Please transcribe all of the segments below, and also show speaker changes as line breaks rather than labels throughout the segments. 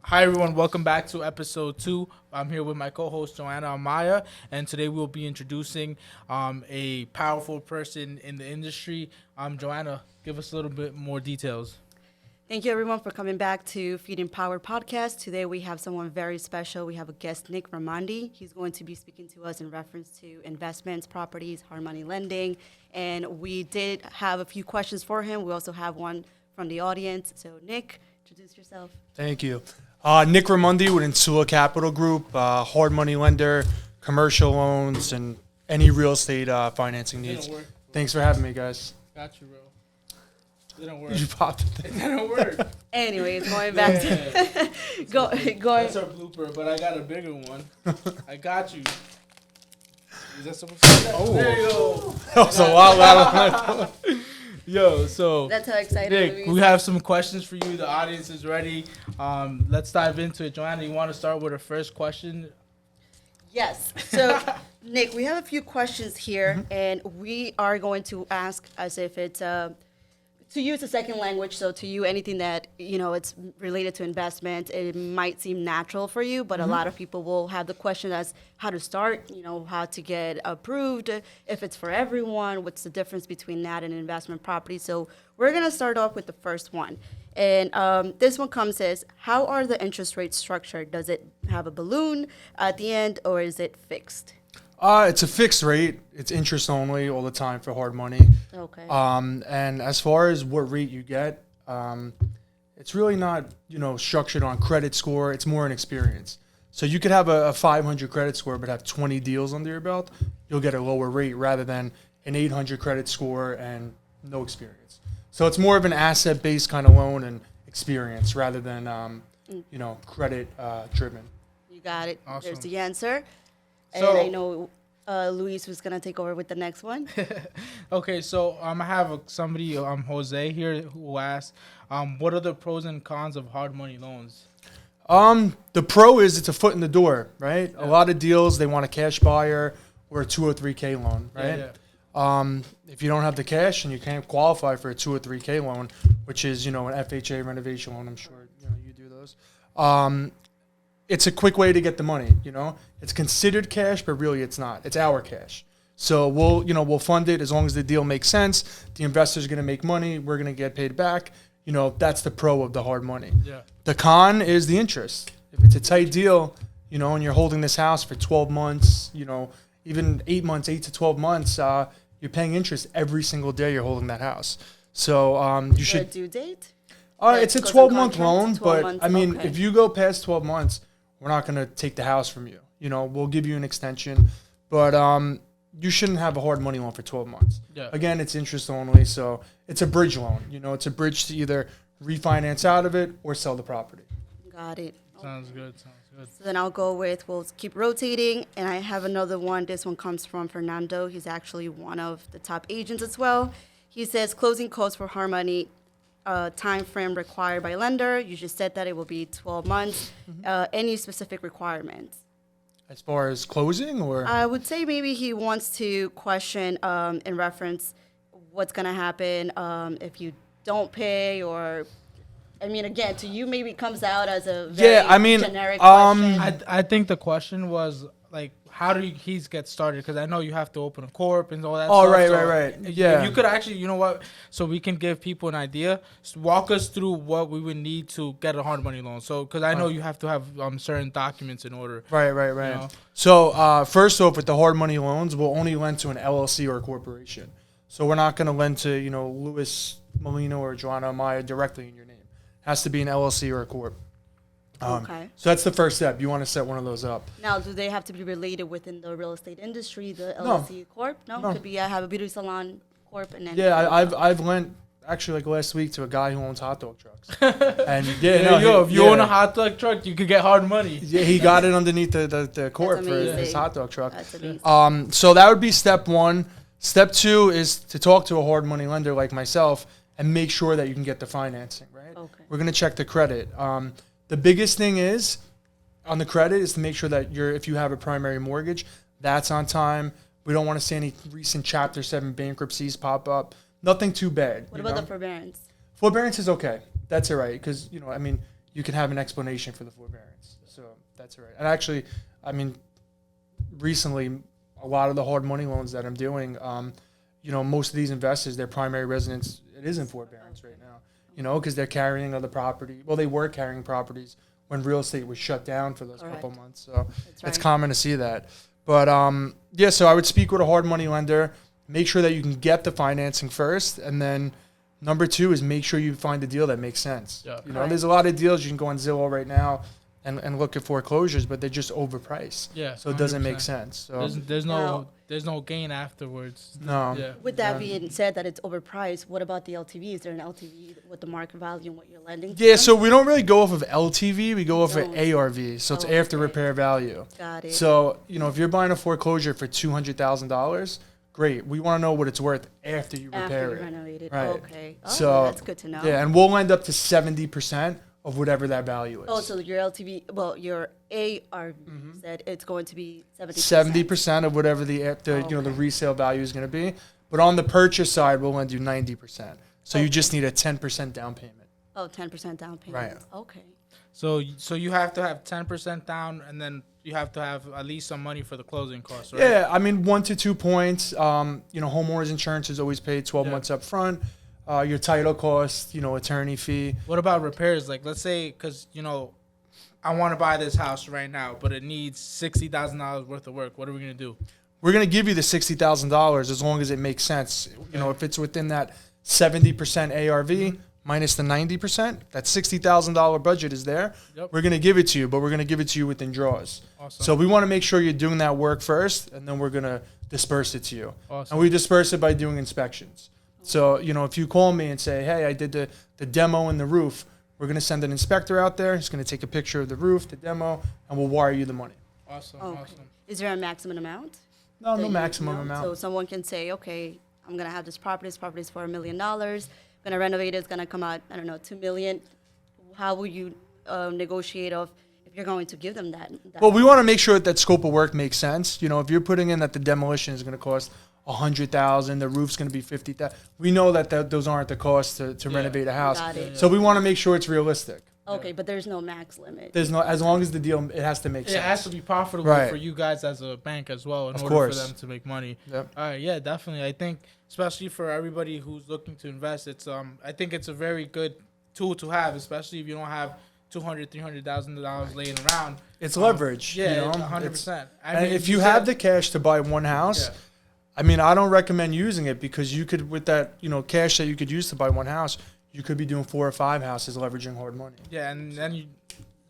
Hi everyone, welcome back to episode 2. I'm here with my co-host Joanna Amaya, and today we'll be introducing a powerful person in the industry. Joanna, give us a little bit more details.
Thank you, everyone, for coming back to Feeding Power podcast. Today, we have someone very special. We have a guest, Nick Raimondi. He's going to be speaking to us in reference to investments, properties, hard money lending. And we did have a few questions for him. We also have one from the audience. So, Nick, introduce yourself.
Thank you. Nick Raimondi with Insula Capital Group, hard money lender, commercial loans, and any real estate financing needs. Thanks for having me, guys.
Got you, bro. Didn't work.
You popped it.
It didn't work.
Anyways, going back to going.
That's our blooper, but I got a bigger one. I got you. Is that supposed to be?
Oh.
There you go.
That was a lot louder.
Yo, so
That's how excited
Nick,
Luis.
we have some questions for you. The audience is ready. Let's dive into it. Joanna, you want to start with the first question?
Yes. So, Nick, we have a few questions here, and we are going to ask as if it's to you, it's a second language. So to you, anything that, it's related to investment, it might seem natural for you, but a lot of people will have the question as how to start, how to get approved, if it's for everyone, what's the difference between that and investment property. So we're going to start off with the first one. And this one comes as, how are the interest rates structured? Does it have a balloon at the end, or is it fixed?
It's a fixed rate. It's interest only all the time for hard money.
Okay.
And as far as what rate you get, it's really not, structured on credit score. It's more an experience. So you could have a 500 credit score but have 20 deals under your belt. You'll get a lower rate rather than an 800 credit score and no experience. So it's more of an asset-based kind of loan and experience rather than, credit driven.
You got it.
Awesome.
There's the answer.
So-
And I know Luis was going to take over with the next one.
Okay, so I have somebody, Jose here, who asked, what are the pros and cons of hard money loans?
The pro is it's a foot in the door, right? A lot of deals, they want a cash buyer or a 203K loan, right?
Yeah.
If you don't have the cash and you can't qualify for a 203K loan, which is, an FHA renovation loan, I'm sure, you do those. It's a quick way to get the money, It's considered cash, but really it's not. It's our cash. So we'll fund it as long as the deal makes sense. The investor's going to make money. We're going to get paid back. That's the pro of the hard money.
Yeah.
The con is the interest. If it's a tight deal, and you're holding this house for 12 months, even 8 months, 8 to 12 months, you're paying interest every single day you're holding that house. So you
Is there a
should.
due date?
It's a
Goes on
12-month
contract,
loan,
12
but
months,
I mean,
okay.
if you go past 12 months, we're not going to take the house from you. We'll give you an extension, but you shouldn't have a hard money loan for 12 months.
Yeah.
Again, it's interest only, so it's a bridge loan. It's a bridge to either refinance out of it or sell the property.
Got it.
Sounds good.
So then I'll go with, we'll keep rotating. And I have another one. This one comes from Fernando. He's actually one of the top agents as well. He says, closing costs for hard money, time frame required by lender. You just said that it will be 12 months. Any specific requirements?
As far as closing or?
I would say maybe he wants to question in reference what's going to happen if you don't pay, or, I mean, again, to you maybe it comes out as a very generic question.
I think the question was, like, how do he's get started? Because I know you have to open a corp and all that
Oh,
stuff.
right,
So
right.
if
Yeah.
you could actually, you know what, so we can give people an idea. Walk us through what we would need to get a hard money loan. So, because I know you have to have certain documents in order.
Right.
know?
So first off, with the hard money loans, we'll only lend to an LLC or a corporation. So we're not going to lend to, Luis, Molina, or Johana, Amaya directly in your name. It has to be an LLC or a corp.
Okay.
So that's the first step. You want to set one of those up.
Now, do they have to be related within the real estate industry, the
No.
LLC Corp? No?
No.
Could be, I have a beauty salon Corp and then...
Yeah, I've lent actually like last week to a guy who owns hot dog trucks. And
If you own a hot dog truck, you could get hard money.
yeah, he got it underneath the corp for his
amazing.
hot dog truck.
That's amazing.
So that would be step one. Step two is to talk to a hard money lender like myself and make sure that you can get the financing, right?
Okay.
We're going to check the credit. The biggest thing is on the credit is to make sure that if you have a primary mortgage, that's on time. We don't want to see any recent Chapter 7 bankruptcies pop up. Nothing too bad.
What about the forbearance?
Forbearance is okay. That's all right because, you can have an explanation for the forbearance. So that's right. And actually, I mean, recently, a lot of the hard money loans that I'm doing, most of these investors, their primary residence, it is in forbearance right now, because they're carrying other property. Well, they were carrying properties when real estate was shut down for those couple months. So it's common to see that. But so I would speak with a hard money lender, make sure that you can get the financing first, and then number 2 is make sure you find a deal that makes sense. Yeah. There's a lot of deals you can go on Zillow right now and look at foreclosures, but they're just overpriced.
Yeah.
So it doesn't make sense. So
there's no gain afterwards.
No.
Yeah.
With that being said, that it's overpriced, what about the LTV? Is there an LTV with the market value and what you're lending to
Yeah,
them?
so we don't really go off of LTV. We go off of ARV. So it's after repair value.
Got it.
So, if you're buying a foreclosure for $200,000, great. We want to know what it's worth after you repair it.
Renovate it.
Right.
Okay. Oh,
So
that's good to know.
Yeah, and we'll end up to 70% of whatever that value is.
Oh, so your LTV, well, your ARV said it's going to be 70%.
70% of whatever the resale value is going to be. But on the purchase side, we'll lend you 90%. So you just need a 10% down payment.
Oh, 10% down payment.
Right.
Okay.
So you have to have 10% down, and then you have to have at least some money for the closing costs, right?
Yeah, I mean 1 to 2 points. Homeowners insurance is always paid 12 months up front. Your title cost, attorney fee.
What about repairs? Like, let's say, because I want to buy this house right now, but it needs $60,000 worth of work. What are we gonna do?
We're gonna give you the $60,000 as long as it makes sense. If it's within that 70% ARV minus the 90%, that $60,000 budget is there.
Yep.
We're gonna give it to you, but we're gonna give it to you within draws.
Awesome.
So we want to make sure you're doing that work first, and then we're gonna disperse it to you.
Awesome.
And we disperse it by doing inspections. So, if you call me and say, hey, I did the demo and the roof, we're going to send an inspector out there. He's going to take a picture of the roof, the demo, and we'll wire you the money.
Awesome.
Okay.
Awesome.
Is there a maximum amount?
No maximum amount.
So someone can say, okay, I'm going to have this property. This property is for $1 million. I'm going to renovate it. It's going to come out, $2 million. How will you negotiate if you're going to give them that?
Well, we want to make sure that scope of work makes sense. If you're putting in that the demolition is going to cost $100,000, the roof's going to be $50,000. We know that those aren't the costs to renovate a house.
Got it.
So we want to make sure it's realistic.
Okay, but there's no max limit.
There's no, as long as the deal, it has to make sense.
It has to be profitable
Right.
for you guys as a bank as well in
Of
order
course.
for them to make money.
Yep.
All right, yeah, definitely. I think especially for everybody who's looking to invest, I think it's a very good tool to have, especially if you don't have $200,000-$300,000 laying around.
It's leverage.
Yeah, 100%.
And if you have the cash to buy one house, I don't recommend using it because you could, with that, cash that you could use to buy one house, you could be doing 4 or 5 houses leveraging hard money.
Yeah, and then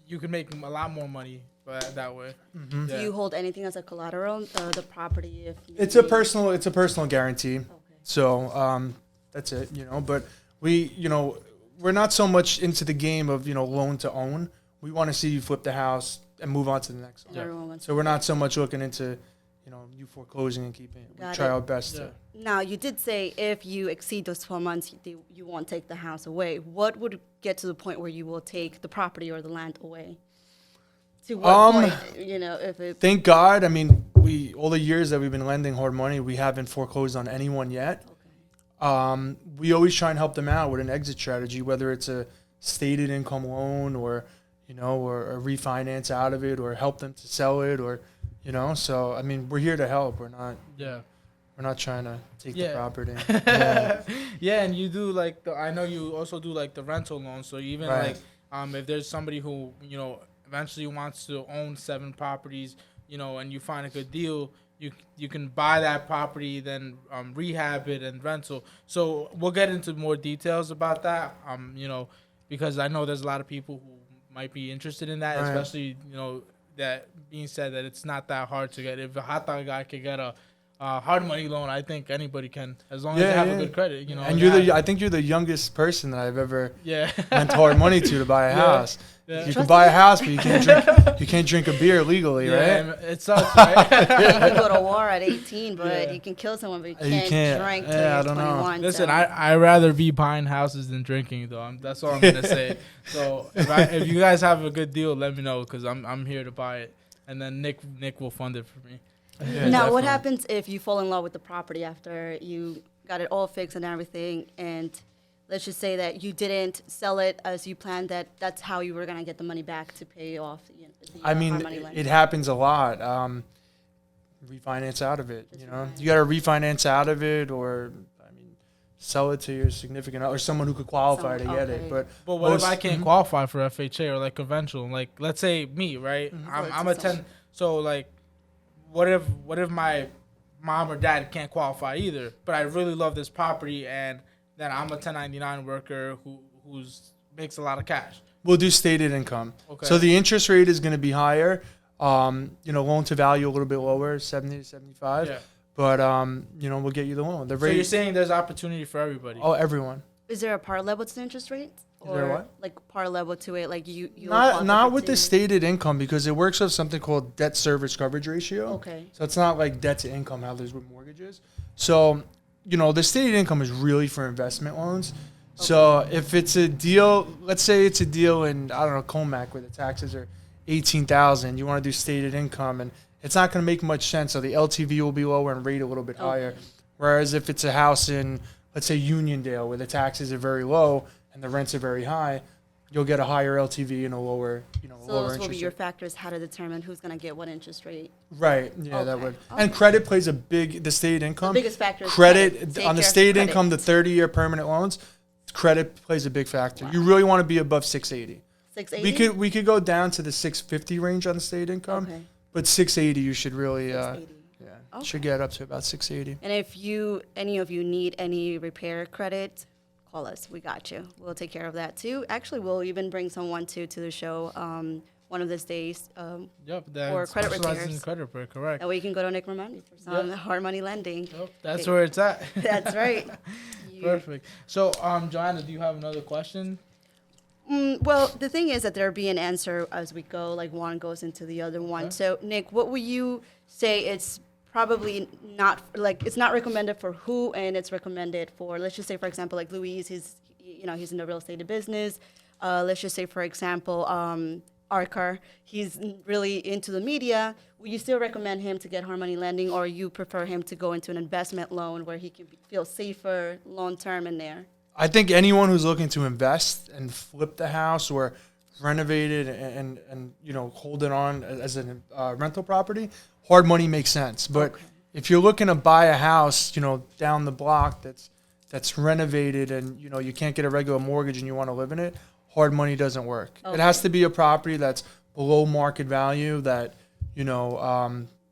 you can make a lot more money that way.
Mm-hmm.
Do you hold anything as a collateral, the property? If
It's a personal guarantee.
Okay.
So that's it. But we, we're not so much into the game of loan to own. We want to see you flip the house and move on to the next one.
Everyone wants
So we're not so much looking into you foreclosing and keeping it. We
Got
try
it.
our best to.
Now, you did say if you exceed those 12 months, you won't take the house away. What would get to the point where you will take the property or the land away? To what point, if it...
Thank God. All the years that we've been lending hard money, we haven't foreclosed on anyone yet.
Okay.
We always try and help them out with an exit strategy, whether it's a stated income loan or a refinance out of it or help them to sell it or, so, we're here to help. We're not trying to take the property. Yeah.
Yeah, and you do I know you also do the rental loans. So even
Right.
if there's somebody who, eventually wants to own 7 properties, and you find a good deal, you can buy that property, then rehab it and rental. So we'll get into more details about that, because I know there's a lot of people who might be interested in that,
Right.
especially, that being said that it's not that hard to get. If a hot dog guy could get a hard money loan, I think anybody can, as long as they have a good credit,
And
And
I think you're the youngest person that I've ever
yeah.
lent hard money to buy a house.
Yeah.
You can buy a house, but you can't drink a beer legally, right?
It sucks, right?
You can go to war at 18, but
Yeah.
you can kill someone, but you
You
can't,
can't.
drink till
Yeah, I
you're
don't know.
21.
Listen,
so.
I rather be buying houses than drinking, though. That's all I'm gonna say. So if you guys have a good deal, let me know because I'm here to buy it, and then Nick will fund it for me.
Yeah,
Now, what
definitely.
happens if you fall in love with the property after you got it all fixed and everything, and let's just say that you didn't sell it as you planned, that's how you were going to get the money back to pay off the
I mean,
hard money lender?
it happens a lot. Refinance out of it. You got to refinance out of it, or I mean, sell it to your significant other or someone who could qualify to get it.
Okay.
But what if I can't qualify for FHA or like conventional? Like, let's say me, right? I'm a 10. So like, what if my mom or dad can't qualify either? But I really love this property, and then I'm a 1099 worker who's makes a lot of cash.
We'll do stated income.
Okay.
So the interest rate is going to be higher. Loan to value a little bit lower, 70 to 75.
Yeah.
But we'll get you the loan. The
So
rate.
you're saying there's opportunity for everybody?
Oh, everyone.
Is there a par level to the interest rate?
Is there what?
Like par level to it, like you
Not with the stated income, because it works with something called debt service coverage ratio.
Okay.
So it's not like debt to income how there's with mortgages. So, the stated income is really for investment loans. So if it's a deal, let's say it's a deal in, I don't know, Comac where the taxes are $18,000, you want to do stated income, and it's not going to make much sense. So the LTV will be lower and rate a little bit higher. Whereas if it's a house in, let's say, Uniondale, where the taxes are very low and the rents are very high, you'll get a higher LTV and a lower,
So
lower
those will
interest
be your
rate.
factors how to determine who's going to get what interest rate.
Right. Yeah, that
Okay.
would. And credit plays the stated income.
The biggest factor is
Credit
Take
on the
care of
stated
credit.
income, the 30-year permanent loans, credit plays a big factor. You really want to be above 680.
680?
We could go down to the 650 range on the stated income,
Okay.
but 680 you should really
680.
should get up to about 680.
And if any of you need any repair credit, call us. We got you. We'll take care of that too. Actually, we'll even bring someone to the show one of these days.
Yep. That
Or credit
specializes
repairs.
in credit repair, correct.
And we can go to Nick Raimondi for some hard money lending.
Yep, that's where it's at.
That's right.
Perfect. So, Joanna, do you have another question?
Well, the thing is that there'll be an answer as we go, like one goes into the other one.
Okay.
So, Nick, what would you say it's probably not, like, it's not recommended for who, and it's recommended for, let's just say, for example, like Luis, he's in the real estate business. Let's just say, for example, Arcar, he's really into the media. Would you still recommend him to get hard money lending, or you prefer him to go into an investment loan where he can feel safer long term in there?
I think anyone who's looking to invest and flip the house or renovate it and hold it on as a rental property, hard money makes sense. But if you're looking to buy a house, down the block that's renovated and you can't get a regular mortgage and you want to live in it, hard money doesn't work. It has to be a property that's below market value that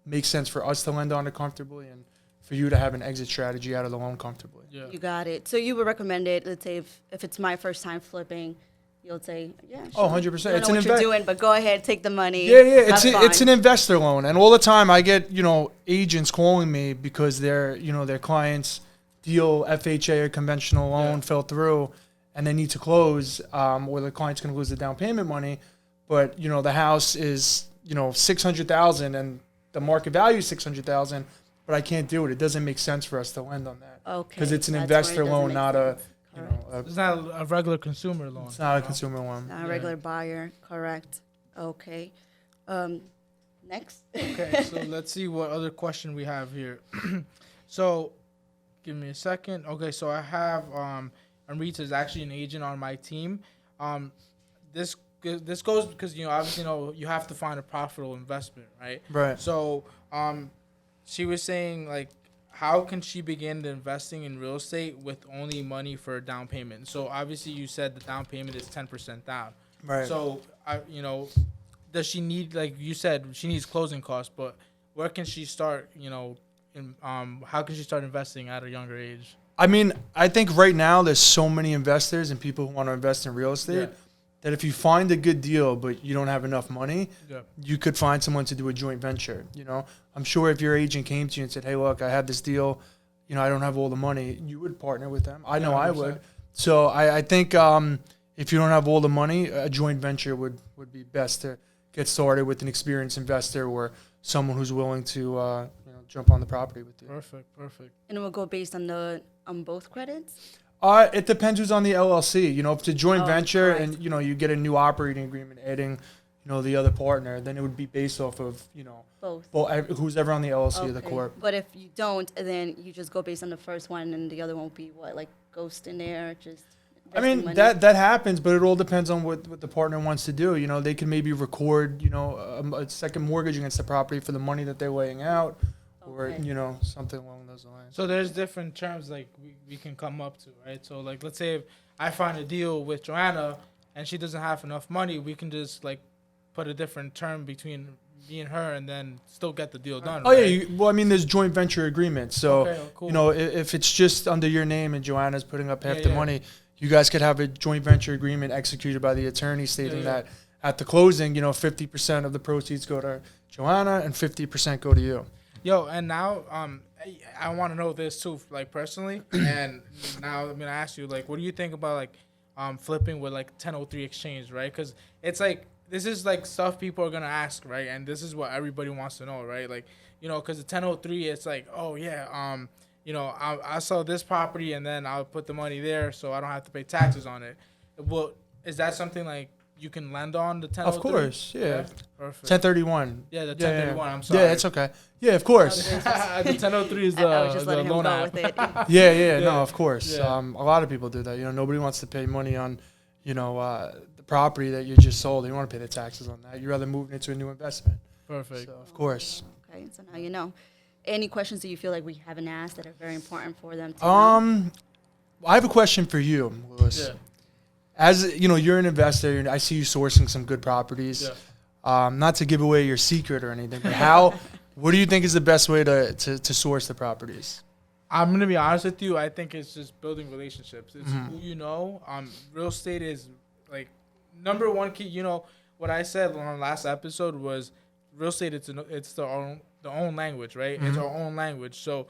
makes sense for us to lend on it comfortably and for you to have an exit strategy out of the loan comfortably.
Yeah.
You got it. So you would recommend it, let's say if it's my first time flipping, you'll say, yeah, sure.
Oh, 100%.
I don't
It's
know
an
what you're
inve-
doing, but go ahead, take the money.
Yeah.
Have
It's
fun.
an investor loan, and all the time I get agents calling me because their clients' deal FHA or conventional loan fell through, and they need to close, or the client's going to lose the down payment money, but the house is $600,000 and the market value is $600,000, but I can't do it. It doesn't make sense for us to lend on that because it's an
That's where it
investor
doesn't
loan,
make
not
sense.
It's not a regular consumer loan.
it's not a consumer loan.
Not a regular buyer, correct. Okay. Next.
Okay, so let's see what other question we have here. So, give me a second. Okay, so I have Amrita is actually an agent on my team. This goes because obviously you have to find a profitable investment, right?
Right.
So she was saying like, how can she begin investing in real estate with only money for a down payment? So obviously you said the down payment is 10% down.
Right.
So does she need, like you said, she needs closing costs, but where can she start? How can she start investing at a younger age?
I mean, I think right now there's so many investors and people who want to invest in real estate that if you find a good deal but you don't have enough money, you could find someone to do a joint venture. I'm sure if your agent came to you and said, "Hey, look, I have this deal. I don't have all the money," you would partner with them. I know I would. So I think if you don't have all the money, a joint venture would be best to get started with an experienced investor or someone who's willing to jump on the property with you.
Perfect.
And it will go based on both credits?
It depends who's on the LLC. If it's a joint venture
correct.
and you get a new operating agreement adding the other partner, then it would be based off of
Both.
who's ever on the LLC or the
Okay.
corp.
But if you don't, then you just go based on the first one, and the other won't be like ghost in there, just
I mean,
money.
that happens, but it all depends on what the partner wants to do. You know, they can maybe record, you know, a second mortgage against the property for the money that they're laying out, or,
Okay.
you know, something along those lines.
So there's different terms like we can come up to, right? So like let's say if I find a deal with Joanna and she doesn't have enough money, we can just like put a different term between me and her and then still get the deal done.
Oh,
right?
yeah. Well, I mean, there's joint venture agreements. So,
Okay, cool.
you know, if it's just under your name and Joanna's putting up half
Yeah,
the
yeah.
money, you guys could have a joint venture agreement executed by the attorney stating
Yeah.
that at the closing, you know, 50% of the proceeds go to Joanna and 50% go to you.
Yo, and now I want to know this too, like personally. And now I'm gonna ask you, like, what do you think about like flipping with like 1003 exchange, right? Because it's like this is like stuff people are gonna ask, right? And this is what everybody wants to know, right? Like, you know, because the 1003, it's like, oh yeah, you know, I sell this property and then I'll put the money there, so I don't have to pay taxes on it. Well, is that something like you can lend on the 1003?
Of course, yeah.
Perfect.
1031.
Yeah, the
Yeah,
1031. I'm sorry.
Yeah, it's okay. Yeah, of course.
The 1003 is
I was just
the
letting him
loan
go
app.
with it.
Yeah, no,
Yeah.
of course.
Yeah.
A lot of people do that. You know, nobody wants to pay money on, you know, the property that you just sold. They want to pay the taxes on that. You'd rather move it into a new investment.
Perfect.
So, of course.
Okay, so now you know. Any questions that you feel like we haven't asked that are very important for them to know?
I have a question for you, Louis.
Yeah.
As you know, you're an investor, and I see you sourcing some good properties.
Yeah.
Not to give away your secret or anything, but what do you think is the best way to source the properties?
I'm gonna be honest with you. I think it's just building relationships. It's
Mhm.
who you know. Real estate is like number one key. You know what I said on our last episode was real estate. It's the own language, right? It's our own language. So,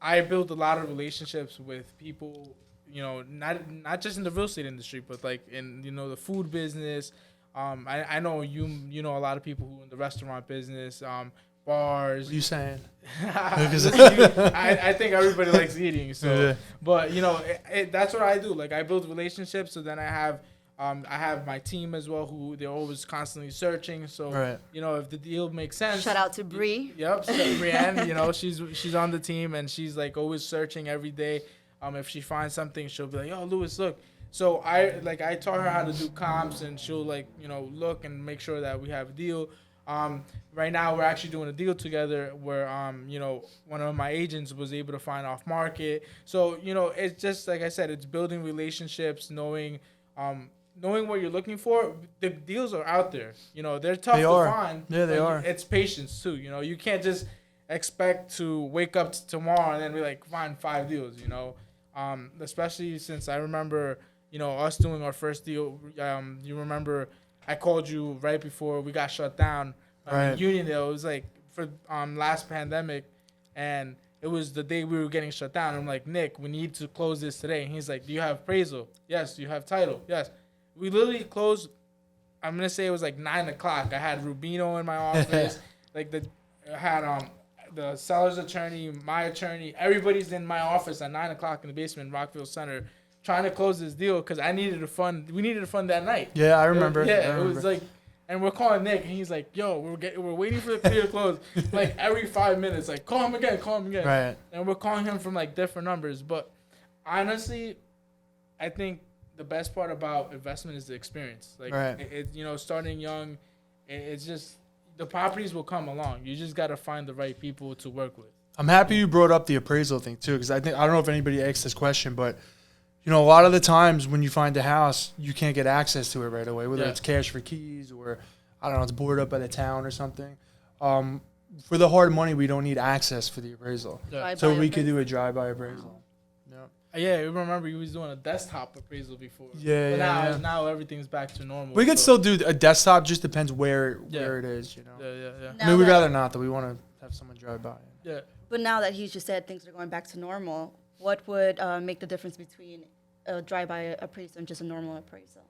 I built a lot of relationships with people. You know, not just in the real estate industry, but like in the food business. I know you know a lot of people who in the restaurant business, bars.
What are you saying?
I think everybody likes eating, so.
Yeah.
But you know, that's what I do. Like I build relationships, so then I have my team as well, who they're always constantly searching. So
Right.
you know, if the deal makes sense.
Shout out to Bree.
Yep, so Brienne. You know, she's on the team and she's like always searching every day. If she finds something, she'll be like, "Yo, Louis, look." So I taught her how to do comps, and she'll look and make sure that we have a deal. Right now we're actually doing a deal together where one of my agents was able to find off market. So it's just like I said, it's building relationships, knowing what you're looking for. The deals are out there. They're tough
They
to
are.
find.
Yeah, they
but
are.
It's patience too. You can't just expect to wake up tomorrow and then be like find 5 deals. Especially since I remember us doing our first deal. You remember I called you right before we got shut down.
Right.
Uniondale. It was like for last pandemic, and it was the day we were getting shut down. I'm like, Nick, we need to close this today. And he's like, do you have appraisal? Yes. Do you have title? Yes. We literally closed. I'm gonna say it was like 9 o'clock. I had Rubino in my office. I had the seller's attorney, my attorney. Everybody's in my office at 9 o'clock in the basement in Rockville Center, trying to close this deal because I needed a fund. We needed a fund that night.
Yeah, I remember.
It was like, and we're calling Nick, and he's like, "Yo, we're waiting for the clear to close." Like every 5 minutes, like call him again.
Right.
And we're calling him from like different numbers. But honestly, I think the best part about investment is the experience. Like,
Right.
Starting young, it's just the properties will come along. You just gotta find the right people to work with.
I'm happy you brought up the appraisal thing too, because I don't know if anybody asked this question, but a lot of the times when you find a house, you can't get access to it right away, whether it's cash for keys or I don't know, it's boarded up by the town or something. For the hard money, we don't need access for the appraisal,
Yeah.
so we could do a drive-by appraisal.
Yeah, I remember he was doing a desktop appraisal before.
Yeah,
But now everything's back to normal.
We could
so-
still do a desktop. Just depends where
Yeah.
it is.
Yeah.
I mean, we'd rather not, though. We want to have someone drive by.
Yeah.
But now that he's just said things are going back to normal, what would make the difference between a drive-by appraisal and just a normal appraisal?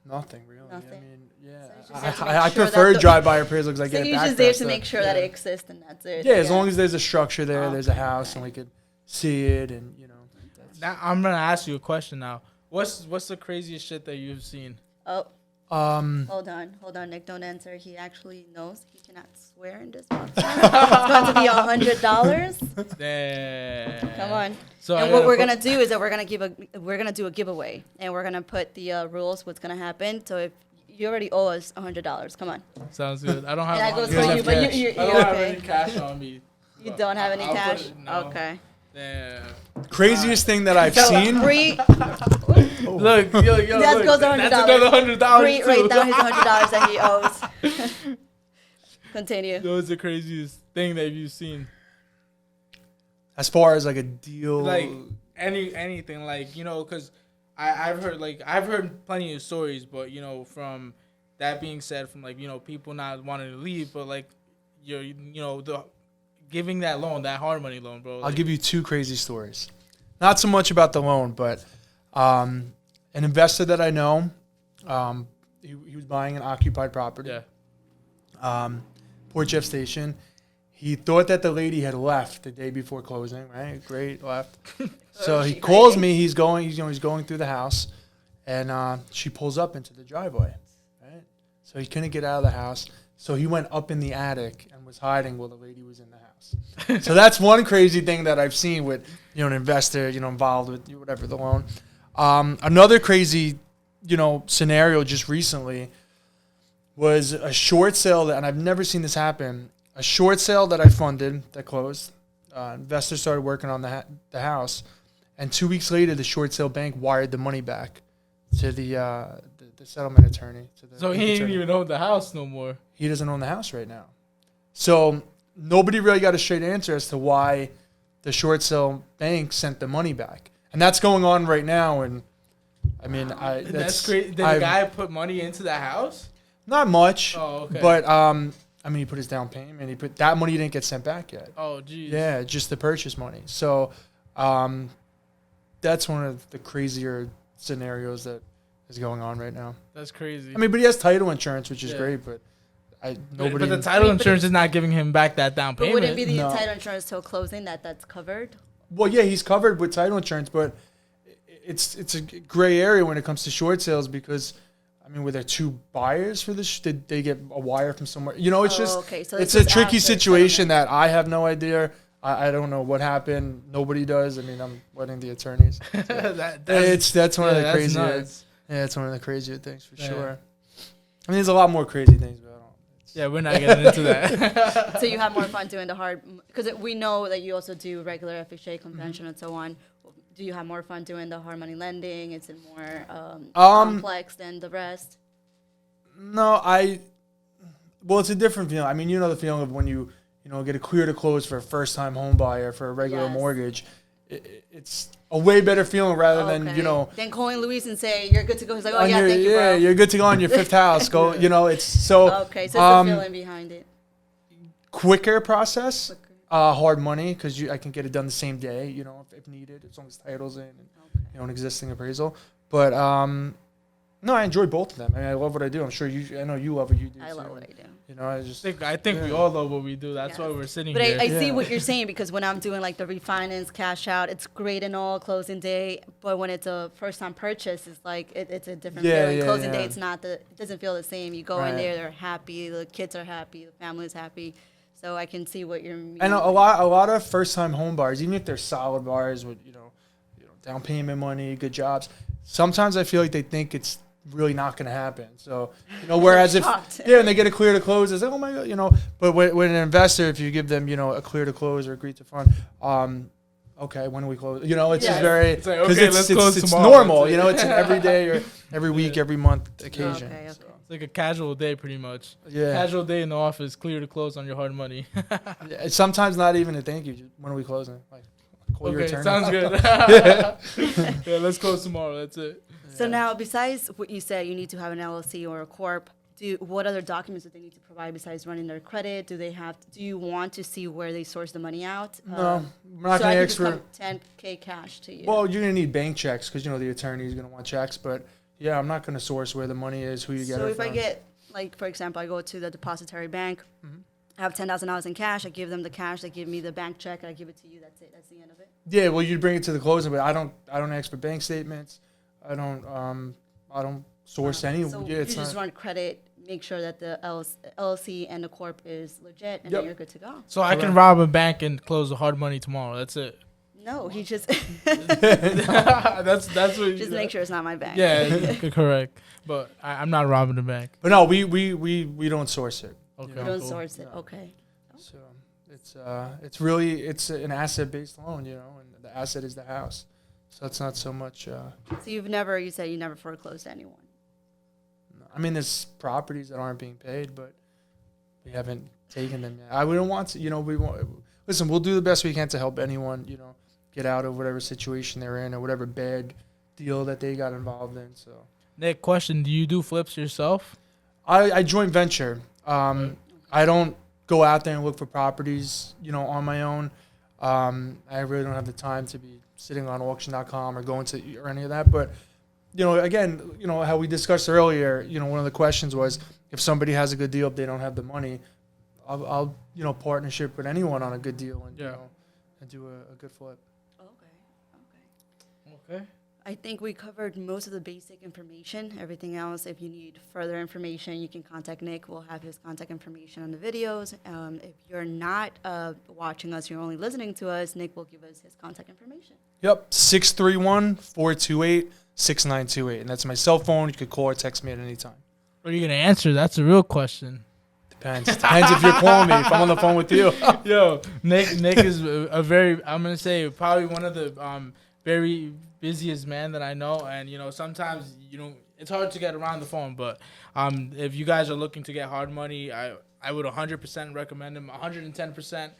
Nothing really.
Nothing.
I mean, yeah,
So you just have to make
I
sure
prefer
that
drive-by appraisal because I
So
get it
you're
back
just there to
faster.
make sure that it exists and that's it.
Yeah, as long as there's a structure there, there's a house,
Okay.
and we could see it, and that's
Now I'm gonna ask you a question now. What's the craziest shit that you've seen?
Oh, Hold on, Nick, don't answer. He actually knows he cannot swear in this podcast. It's going to be $100.
Damn.
Come on.
So
And what we're gonna do is that we're gonna do a giveaway, and we're gonna put the rules. What's gonna happen? So if you already owe us $100, come on.
Sounds good. I don't have.
And that goes
You
for
guys
you,
have
but
cash.
you're
I don't have
okay.
any cash on me.
You
but
don't have any
I'll put
cash?
it- no.
Okay.
Damn.
Craziest thing that I've seen.
Bree,
Look, yo,
that
look,
goes
that's
$100.
another $100
Bree,
too.
write down his $100 that he owes. Continue.
That was the craziest thing that you've seen.
As far as like a deal,
Like anything, like, you know, because I've heard plenty of stories, but, you know, from that being said, from, like, you know, people not wanting to leave, but, like, you know, the giving that loan, that hard money loan, bro.
I'll give you two crazy stories. Not so much about the loan, but an investor that I know, he was buying an occupied property.
Yeah.
Port Jeff Station. He thought that the lady had left the day before closing, right? Great, left. So he calls me. He's going through the house, and she pulls up into the driveway, right? So he couldn't get out of the house. So he went up in the attic and was hiding while the lady was in the house. So that's one crazy thing that I've seen with, you know, an investor, you know, involved with whatever the loan. Another crazy, you know, scenario just recently was a short sale and I've never seen this happen. A short sale that I funded that closed. Investors started working on the house, and 2 weeks later, the short sale bank wired the money back to the settlement attorney.
So he didn't even own the house no more.
He doesn't own the house right now. So nobody really got a straight answer as to why the short sale bank sent the money back, and that's going on right now. And I mean,
That's crazy. Did the guy put money into the house?
Not much.
Oh, okay.
But I mean, he put his down payment. He put that money didn't get sent back yet.
Oh, geez.
Yeah, just the purchase money. So that's one of the crazier scenarios that is going on right now.
That's crazy.
I mean, but he has title insurance, which is
Yeah.
great. But
But the title insurance is not giving him back that down
But
payment.
would it be the
No.
title insurance till closing that's covered?
Well, yeah, he's covered with title insurance, but it's a gray area when it comes to short sales because, I mean, were there two buyers for this? Did they get a wire from somewhere? You know, it's
Oh,
just
okay. So
it's
this
a
is
tricky
after
situation
settlement.
that I have no idea. I don't know what happened. Nobody does. I mean, I'm letting the attorneys. That's one of the
that's
crazier.
nuts.
Yeah, it's one of the crazier things for
Yeah.
sure. I mean, there's a lot more crazy things, but I don't.
Yeah, we're not getting into that.
So you have more fun doing the hard, because we know that you also do regular FHA, conventional, and so on. Do you have more fun doing the hard money lending? Is it more complex than the rest?
No, well, it's a different feeling. I mean, you know the feeling of when you get a clear to close for a first time home buyer for a regular
Yes.
mortgage. It's a way better feeling rather than,
Then calling Luis and say, you're good to go. He's like, oh,
on
yeah,
your,
thank you, bro.
you're good to go on your fifth house. Go, it's so
Okay, so it's the feeling behind it.
quicker process. Hard money because I can get it done the same day, if needed, as long as title's in and an existing appraisal. But no, I enjoy both of them. I mean, I love what I do. I'm sure I know you love what you do.
I
too.
love what I do.
I think we all love what we do. That's
Yeah.
why we're sitting
But
here.
I see
Yeah.
what you're saying, because when I'm doing like the refinance, cash out, it's great and all, closing day. But when it's a first time purchase, it's like it's a different feeling. Closing day, it doesn't feel the same. You go in
Right.
there, they're happy, the kids are happy, the family's happy. So I can see what you're meaning.
And a lot of first time home buyers, even if they're solid buyers with down payment money, good jobs, sometimes I feel like they think it's really not going to happen. So whereas if
Shocked.
and they get a clear to close, it's like, oh my god, But when an investor, if you give them a clear to close or agree to fund, okay, when do we close? It's
Yes.
just very
It's like,
'cause
okay, let's close
it's
tomorrow.
normal.
That's it.
It's an every day or every week, every month occasion.
Okay.
So,
It's like a casual day, pretty much.
yeah.
Casual day in the office, clear to close on your hard money.
Yeah, it's sometimes not even a thank you. Just, when are we closing? Like, call your
Okay,
attorney.
sounds good. Yeah, let's close tomorrow. That's it.
So now, besides what you said, you need to have an LLC or a corp. What other documents do they need to provide besides running their credit? Do you want to see where they source the money out?
No, we're not
so I
going to
can
ask
just
for.
come 10K cash to you.
Well, you're going to need bank checks because the attorney is going to want checks. But yeah, I'm not going to source where the money is, who you get
so
it
if
from.
I get, like, for example, I go to the depository bank, I have $10,000 in cash, I give them the cash, they give me the bank check, I give it to you, that's it, that's the end of it.
Yeah, well, you bring it to the closing, but I don't ask for bank statements. I don't source any.
So
Yeah,
you
it's
just
not.
run credit, make sure that the LLC and the corp is legit, and
Yep.
then you're good to go.
So I can
Correct.
rob a bank and close the hard money tomorrow. That's it.
No, he just
that's what.
just make sure it's not my bank.
Yeah, correct. But I'm not robbing the bank.
But no, we don't source it.
Okay,
You don't
cool.
source it.
No.
Okay.
So it's really an asset based loan, you know, and the asset is the house. So it's not so much.
So you said you never foreclosed anyone.
I mean, there's properties that aren't being paid, but we haven't taken them yet. I wouldn't want to, you know. Listen, we'll do the best we can to help anyone, you know, get out of whatever situation they're in or whatever bad deal that they got involved in. So
Nick, question: do you do flips yourself?
I joint venture. I don't go out there and look for properties, you know, on my own. I really don't have the time to be sitting on auction.com or going to or any of that. But, you know, again, you know, how we discussed earlier, you know, one of the questions was if somebody has a good deal, if they don't have the money, I'll you know, partnership with anyone on a good deal and, you
Yeah.
know, and do a good flip.
Okay.
I think we covered most of the basic information. Everything else, if you need further information, you can contact Nick. We'll have his contact information on the videos. If you're not watching us, you're only listening to us, Nick will give us his contact information.
Yep, 631-428-6928. And that's my cell phone. You could call or text me at any time.
What are you gonna answer? That's a real question.
Depends if you're calling me. If I'm on the phone with you.
Yo, Nick is a very, I'm gonna say probably one of the very busiest man that I know, and you know sometimes it's hard to get around the phone, but if you guys are looking to get hard money, I would 100% recommend him. 110%.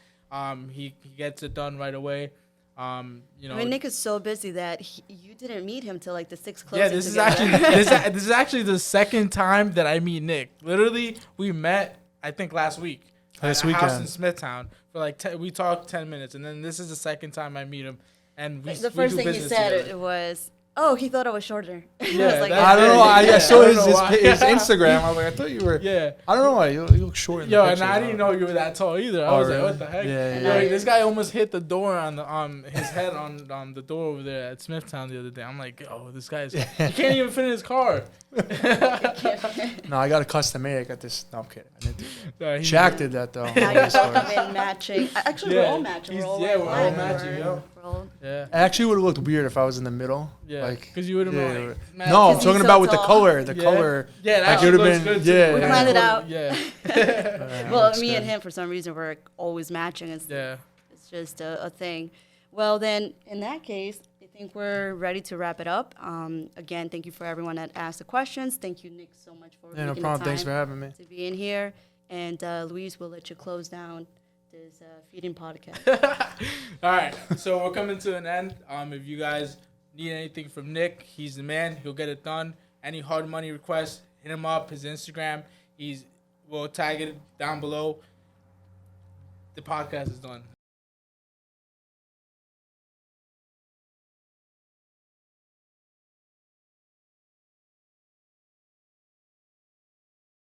He gets it done right away.
I mean, Nick is so busy that you didn't meet him till like the 6th closing.
Yeah, this is
together.
actually this is actually the second time that I meet Nick. Literally, we met I think last week.
Last
at a house
weekend.
in Smithtown for like we talked 10 minutes, and then this is the second time I meet him. And we
The
we
first
do
thing you
business
said
together.
was, "Oh, he thought I was shorter." I
Yeah,
was like,
that's-
I don't know. I
Yeah,
saw
I
his,
don't know why.
his Instagram. I was like, I thought you were.
Yeah.
I don't know why. You look short. In
Yo,
the
and
picture,
I didn't know you were that tall either. I
Oh,
was
really?
like, what the heck?
Yeah,
yeah.
Yo, this guy almost hit the door on the his head on the door over there at Smithtown the other day. I'm like, oh, this guy's he can't even fit in his car.
No, I got a custom made. I got this. No, I'm kidding. I didn't do that.
He-
Shaq did that though.
Now you're coming in matching. Actually, we're
Yeah,
all matching. We're
he's-
all
yeah, we're all
black.
matching, yo.
We're all-
Yeah.
It actually would have looked weird if I was in the middle.
Yeah,
Like,
because you would have
yeah,
been like, man,
no, I'm
'cause
talking
he's
about
so
with the
tall.
color. The
Yeah.
color.
Yeah, that
Like, it
actually
would've
looks
been-
good too.
yeah,
When
yeah.
I
Plan it
put
out.
Yeah,
Well,
looks
me and
good.
him, for some reason, we're always matching. It's
yeah.
just a thing. Well, then, in that case, I think we're ready to wrap it up. Again, thank you for everyone that asked the questions. Thank you, Nick, so much for
Yeah, no
making
problem.
the
Thanks for
time
having me.
to be in here. And Luis, we'll let you close down this feeding podcast.
All right, so we're coming to an end. If you guys need anything from Nick, he's the man. He'll get it done. Any hard money requests, hit him up. His Instagram, we'll tag it down below. The podcast is done.